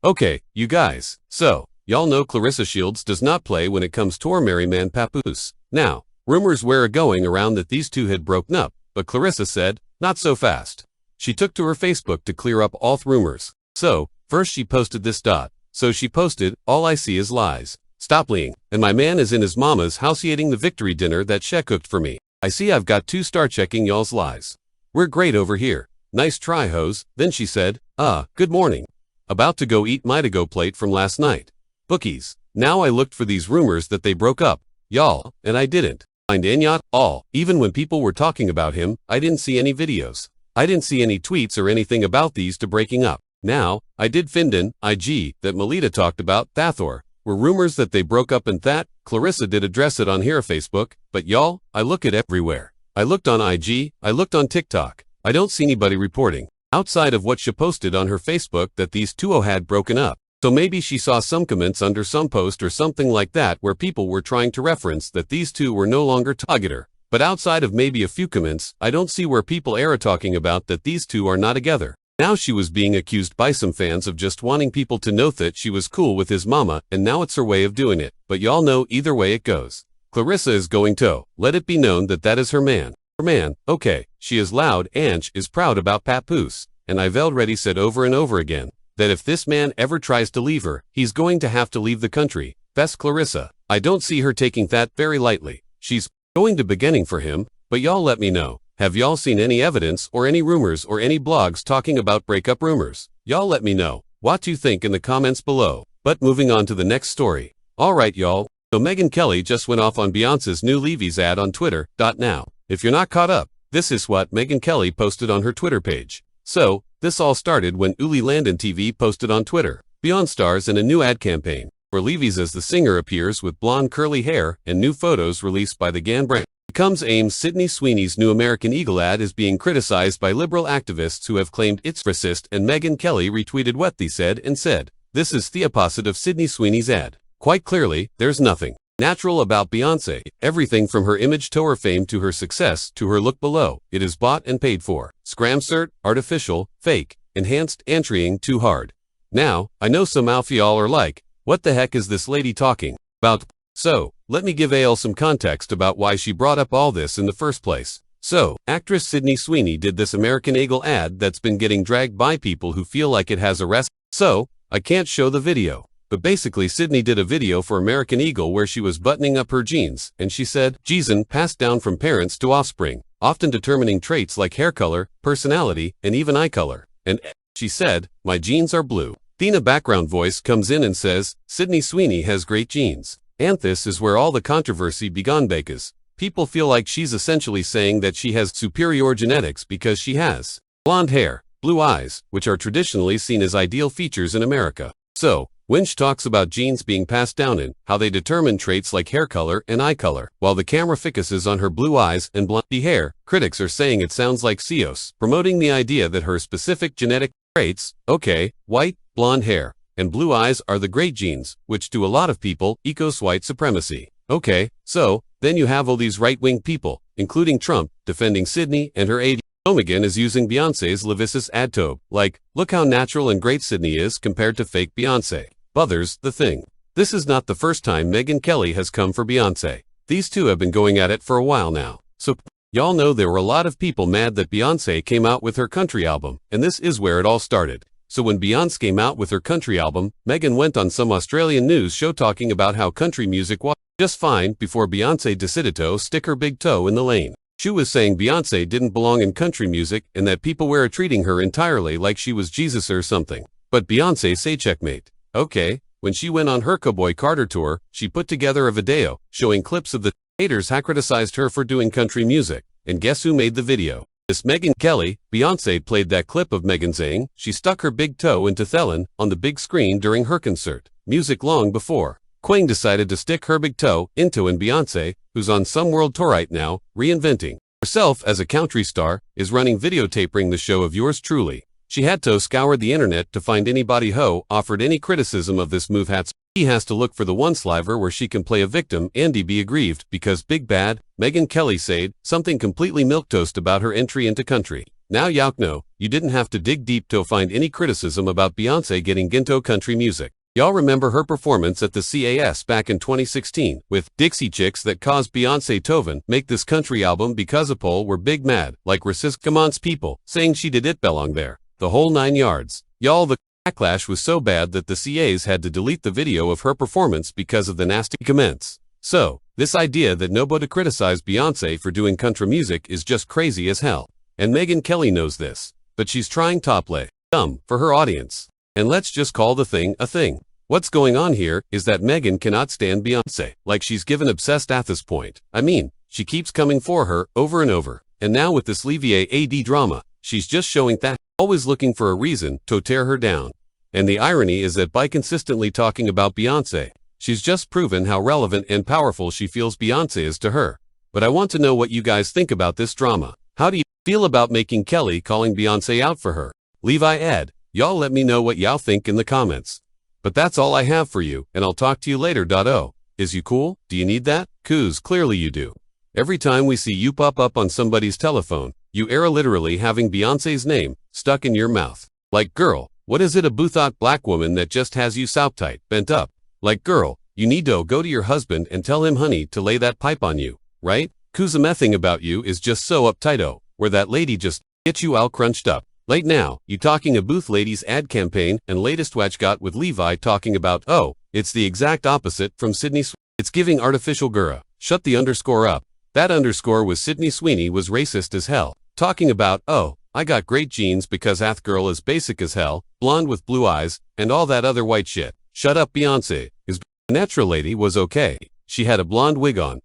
Okay, you guys. So, y'all know Claressa Shields does not play when it comes to her merry man Papoose. Now, rumors were going around that these two had broken up, but Claressa said, not so fast. She took to her Facebook to clear up all rumors. So, first she posted this. So she posted, all I see is lies. Stop lying. And my man is in his mama's house eating the victory dinner that she cooked for me. I see I've got 2-star checking y'all's lies. We're great over here. Nice try, hoes. Then she said, good morning. About to go eat my to-go plate from last night. Bookies. Now I looked for these rumors that they broke up, y'all, and I didn't find any at all. Even when people were talking about him, I didn't see any videos. I didn't see any tweets or anything about these two breaking up. Now, I did find in IG that Melita talked about Thathor, were rumors that they broke up and that Claressa did address it on her Facebook, but y'all, I look it everywhere. I looked on IG, I looked on TikTok. I don't see anybody reporting, outside of what she posted on her Facebook, that these two had broken up. So maybe she saw some comments under some post or something like that where people were trying to reference that these two were no longer together. But outside of maybe a few comments, I don't see where people are talking about that these two are not together. Now she was being accused by some fans of just wanting people to know that she was cool with his mama, and now it's her way of doing it. But y'all know either way it goes. Claressa is going to let it be known that that is her man. Her man, okay, she is loud and is proud about Papoose. And I've already said over and over again that if this man ever tries to leave her, he's going to have to leave the country. Best Claressa. I don't see her taking that very lightly. She's going to beginning for him, but y'all let me know. Have y'all seen any evidence or any rumors or any blogs talking about breakup rumors? Y'all let me know what you think in the comments below. But moving on to the next story. Alright y'all, so Megyn Kelly just went off on Beyonce's new Levis ad on Twitter. Now, if you're not caught up, this is what Megyn Kelly posted on her Twitter page. So, this all started when Uli Landon TV posted on Twitter. Beyonce stars in a new ad campaign where Levis as the singer appears with blonde curly hair, and new photos released by the GAN brand. Becomes AIM's Sydney Sweeney's new American Eagle ad is being criticized by liberal activists who have claimed it's racist, and Megyn Kelly retweeted what they said and said, this is the opposite of Sydney Sweeney's ad. Quite clearly, there's nothing natural about Beyonce. Everything from her image to her fame to her success to her look below, it is bought and paid for. Scramcert, artificial, fake, enhanced, and trying too hard. Now, I know some of y'all are like, what the heck is this lady talking about? So, let me give y'all some context about why she brought up all this in the first place. So, actress Sydney Sweeney did this American Eagle ad that's been getting dragged by people who feel like it has a rest. So, I can't show the video. But basically Sydney did a video for American Eagle where she was buttoning up her jeans, and she said, genes passed down from parents to offspring, often determining traits like hair color, personality, and even eye color. And she said, my genes are blue. Then a background voice comes in and says, Sydney Sweeney has great genes. And this is where all the controversy began because people feel like she's essentially saying that she has superior genetics because she has blonde hair, blue eyes, which are traditionally seen as ideal features in America. So, when she talks about genes being passed down and how they determine traits like hair color and eye color, while the camera focuses on her blue eyes and blonde hair, critics are saying it sounds like Seos, promoting the idea that her specific genetic traits, okay, white, blonde hair, and blue eyes are the great genes, which to a lot of people equals white supremacy. Okay, so, then you have all these right-wing people, including Trump, defending Sydney and her aide. Megyn is using Beyonce's Levis ad tobe, like, look how natural and great Sydney is compared to fake Beyonce. Others, the thing. This is not the first time Megyn Kelly has come for Beyonce. These two have been going at it for a while now. So, y'all know there were a lot of people mad that Beyonce came out with her country album, and this is where it all started. So when Beyonce came out with her country album, Megyn went on some Australian news show talking about how country music was just fine before Beyonce decided to stick her big toe in the lane. She was saying Beyonce didn't belong in country music and that people were treating her entirely like she was Jesus or something. But Beyonce say checkmate. Okay, when she went on her Cowboy Carter tour, she put together a video showing clips of the haters who criticized her for doing country music. And guess who made the video? This Megyn Kelly. Beyonce played that clip of Megyn saying she stuck her big toe into Thelen on the big screen during her concert. Music long before Queen decided to stick her big toe into, and Beyonce, who's on some world tour right now, reinventing herself as a country star, is running videotaping the show of yours truly. She had to scour the internet to find anybody who offered any criticism of this move. He has to look for the one sliver where she can play a victim and be aggrieved because big bad Megyn Kelly said something completely milquetoast about her entry into country. Now know, you didn't have to dig deep to find any criticism about Beyonce getting into country music. Y'all remember her performance at the CAS back in 2016 with Dixie Chicks that caused Beyonce Toven make this country album because a poll were big mad, like racist comments people, saying she did it belong there. The whole 9 yards. Y'all, the backlash was so bad that the CAs had to delete the video of her performance because of the nasty comments. So, this idea that nobody criticized Beyonce for doing country music is just crazy as hell. And Megyn Kelly knows this, but she's trying to play dumb for her audience. And let's just call the thing a thing. What's going on here is that Megyn cannot stand Beyonce, like she's given obsessed at this point. I mean, she keeps coming for her over and over. And now with this Levi AD drama, she's just showing that, always looking for a reason to tear her down. And the irony is that by consistently talking about Beyonce, she's just proven how relevant and powerful she feels Beyonce is to her. But I want to know what you guys think about this drama. How do you feel about making Kelly calling Beyonce out for her? Levi Ed, y'all let me know what y'all think in the comments. But that's all I have for you, and I'll talk to you later. Oh, is you cool? Do you need that? 'Cause clearly you do. Every time we see you pop up on somebody's telephone, you are literally having Beyonce's name stuck in your mouth. Like, girl, what is it a boothot black woman that just has you south tight, bent up? Like, girl, you need to go to your husband and tell him honey to lay that pipe on you, right? 'Cause the thing about you is just so uptight where that lady just gets you all crunched up. Late now, you talking a booth ladies ad campaign and latest watch got with Levi talking about, oh, it's the exact opposite from Sydney. It's giving artificial gura. Shut the underscore up. That underscore was Sydney Sweeney was racist as hell. Talking about, oh, I got great genes because that girl is basic as hell, blonde with blue eyes, and all that other white shit. Shut up Beyonce. His natural lady was okay. She had a blonde wig on.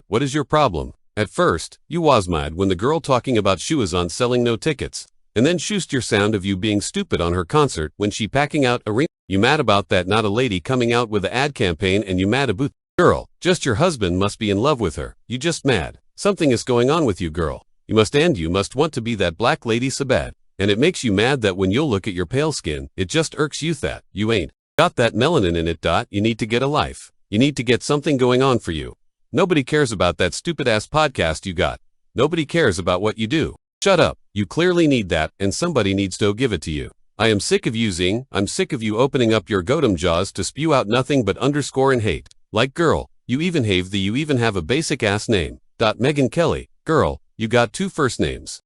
What is your problem? At first, you was mad when the girl talking about she was on selling no tickets. And then shoosed your sound of you being stupid on her concert when she packing out a ring. You mad about that, not a lady coming out with an ad campaign, and you mad a booth. Girl, just your husband must be in love with her. You just mad. Something is going on with you, girl. You must want to be that black lady so bad. And it makes you mad that when you'll look at your pale skin, it just irks you that you ain't got that melanin in it. You need to get a life. You need to get something going on for you. Nobody cares about that stupid ass podcast you got. Nobody cares about what you do. Shut up. You clearly need that, and somebody needs to give it to you. I'm sick of you opening up your goddamn jaws to spew out nothing but underscore and hate. Like, girl, you even have a basic ass name. Megyn Kelly, girl, you got 2 first names.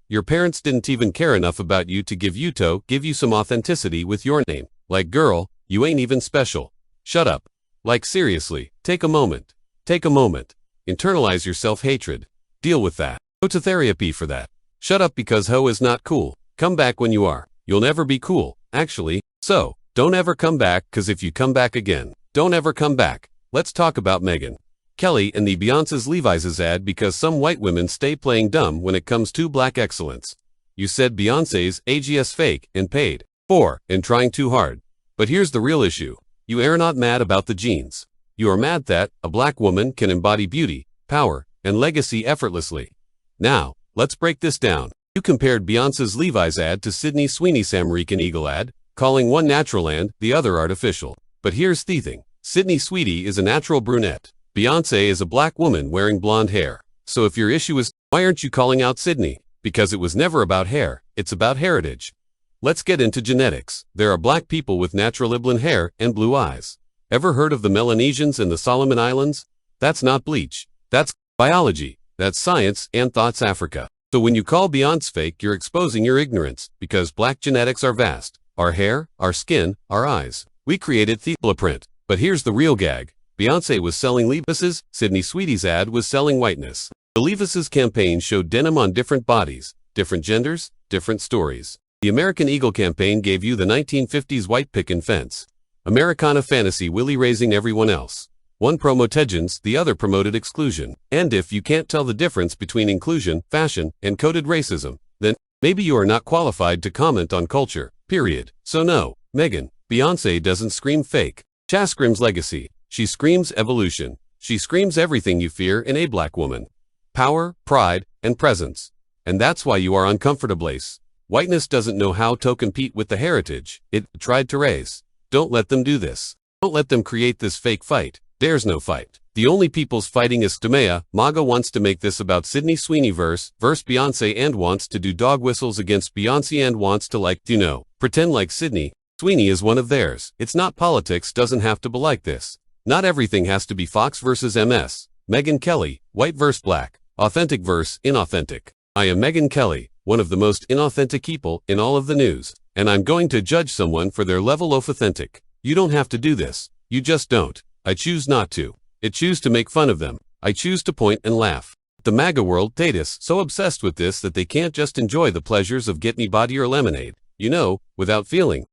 Your parents didn't even care enough about you to give you some authenticity with your name. Like, girl, you ain't even special. Shut up. Like, seriously, take a moment. Internalize your self-hatred. Deal with that. Go to therapy for that. Shut up because hoe is not cool. Come back when you are. You'll never be cool, actually. So, don't ever come back, 'cause if you come back again, don't ever come back. Let's talk about Megyn Kelly and the Beyonce's Levi's ad because some white women stay playing dumb when it comes to black excellence. You said Beyonce's AGS fake and paid for and trying too hard. But here's the real issue. You are not mad about the genes. You are mad that a black woman can embody beauty, power, and legacy effortlessly. Now, let's break this down. You compared Beyonce's Levi's ad to Sydney Sweeney's American Eagle ad, calling one natural and the other artificial. But here's the thing. Sydney Sweeney is a natural brunette. Beyonce is a black woman wearing blonde hair. So if your issue is, why aren't you calling out Sydney? Because it was never about hair, it's about heritage. Let's get into genetics. There are black people with natural blonde hair and blue eyes. Ever heard of the Melanesians and the Solomon Islands? That's not bleach. That's biology. That's science and thoughts Africa. So when you call Beyonce fake, you're exposing your ignorance, because black genetics are vast. Our hair, our skin, our eyes. We created the blueprint. But here's the real gag. Beyonce was selling Levis's, Sydney Sweeney's ad was selling whiteness. The Levis's campaign showed denim on different bodies, different genders, different stories. The American Eagle campaign gave you the 1950s white picket fence. Americana fantasy Willie raising everyone else. One promoted the other promoted exclusion. And if you can't tell the difference between inclusion, fashion, and coded racism, then maybe you are not qualified to comment on culture, period. So no, Beyonce doesn't scream fake. She screams legacy. She screams evolution. She screams everything you fear in a black woman. Power, pride, and presence. And that's why you are uncomfortable. Whiteness doesn't know how to compete with the heritage it tried to raise. Don't let them do this. Don't let them create this fake fight. There's no fight. The only people's fighting is Stamea. MAGA wants to make this about Sydney Sweeney verse Beyonce and wants to do dog whistles against Beyonce and wants to pretend like Sydney Sweeney is one of theirs. It's not politics, doesn't have to be like this. Not everything has to be Fox versus MS. Megyn Kelly, white versus black, authentic versus inauthentic. I am Megyn Kelly, one of the most inauthentic people in all of the news, and I'm going to judge someone for their level of authentic. You don't have to do this. You just don't. I choose not to. I choose to make fun of them. I choose to point and laugh. The MAGA world is so obsessed with this that they can't just enjoy the pleasures of get me body or lemonade, without feeling.